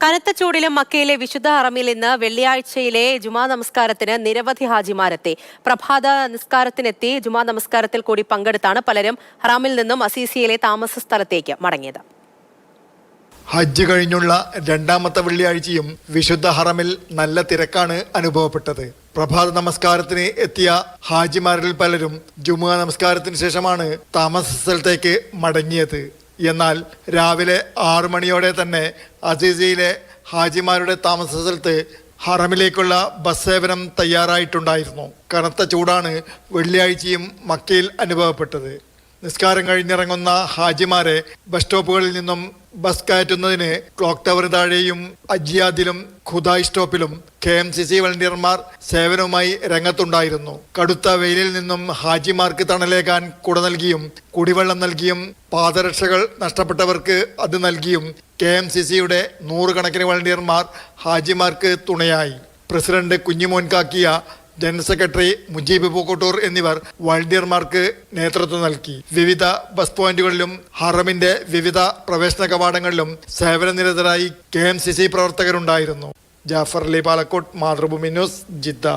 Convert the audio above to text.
കനത്ത ചൂടിലും മക്കയിലെ വിശുദ്ധ ഹറമിൽ ഇന്ന് വെള്ളിയാഴ്ചയിലെ ജുമാ നമസ്കാരത്തിന് നിരവധി ഹാജിമാരെത്തി. പ്രഭാത നിസ്കാരത്തിനെത്തി ജുമാ നമസ്കാരത്തിൽ കൂടി പങ്കെടുത്താണ് പലരും ഹറാമിൽ നിന്നും അസീസിയയിലെ താമസ സ്ഥലത്തേക്ക് മടങ്ങിയത്. ഹജ്ജ് കഴിഞ്ഞുള്ള രണ്ടാമത്തെ വെള്ളിയാഴ്ചയും വിശുദ്ധ ഹറമിൽ നല്ല തിരക്കാണ് അനുഭവപ്പെട്ടത്. പ്രഭാത നമസ്കാരത്തിന് എത്തിയ ഹാജിമാരിൽ പലരും ജുമുഅ നമസ്കാരത്തിന് ശേഷമാണ് താമസ സ്ഥലത്തേക്ക് മടങ്ങിയത്. എന്നാൽ രാവിലെ 6 മണിയോടെ തന്നെ അസീസിയിലെ ഹാജിമാരുടെ താമസ സ്ഥലത്ത് ഹറമിലേക്കുള്ള ബസ് സേവനം തയ്യാറായിട്ടുണ്ടായിരുന്നു. കനത്ത ചൂടാണ് വെള്ളിയാഴ്ചയും മക്കയിൽ അനുഭവപ്പെട്ടത്. നിസ്കാരം കഴിഞ്ഞിറങ്ങുന്ന ഹാജിമാരെ ബസ് സ്റ്റോപ്പുകളിൽ നിന്നും ബസ് കയറ്റുന്നതിന് ക്ലോക്ക് ടവറിന് താഴെയും അജിയാദിലും ഖുദായ് സ്റ്റോപ്പിലും KMCC വളണ്ടിയർമാർ സേവനവുമായി രംഗത്തുണ്ടായിരുന്നു. കടുത്ത വെയിലിൽ നിന്നും ഹാജിമാർക്ക് തണലേകാൻ കുട നൽകിയും കുടിവെള്ളം നൽകിയും പാദരക്ഷകൾ നഷ്ടപ്പെട്ടവർക്ക് അത് നൽകിയും KMCCയുടെ 100 കണക്കിന് വളണ്ടിയർമാർ ഹാജിമാർക്ക് തുണയായി. President Kunjumon കാക്കിയ, general secretary Mujeeb Pookkottur എന്നിവർ വളണ്ടിയർമാർക്ക് നേതൃത്വം നൽകി. വിവിധ ബസ് പോയിന്റുകളിലും ഹറമിന്റെ വിവിധ പ്രവേശന കവാടങ്ങളിലും സേവനനിരതരായി KMCC പ്രവർത്തകരുണ്ടായിരുന്നു. Jafar Ali Palakkode, Mathrubhumi news, Jeddah.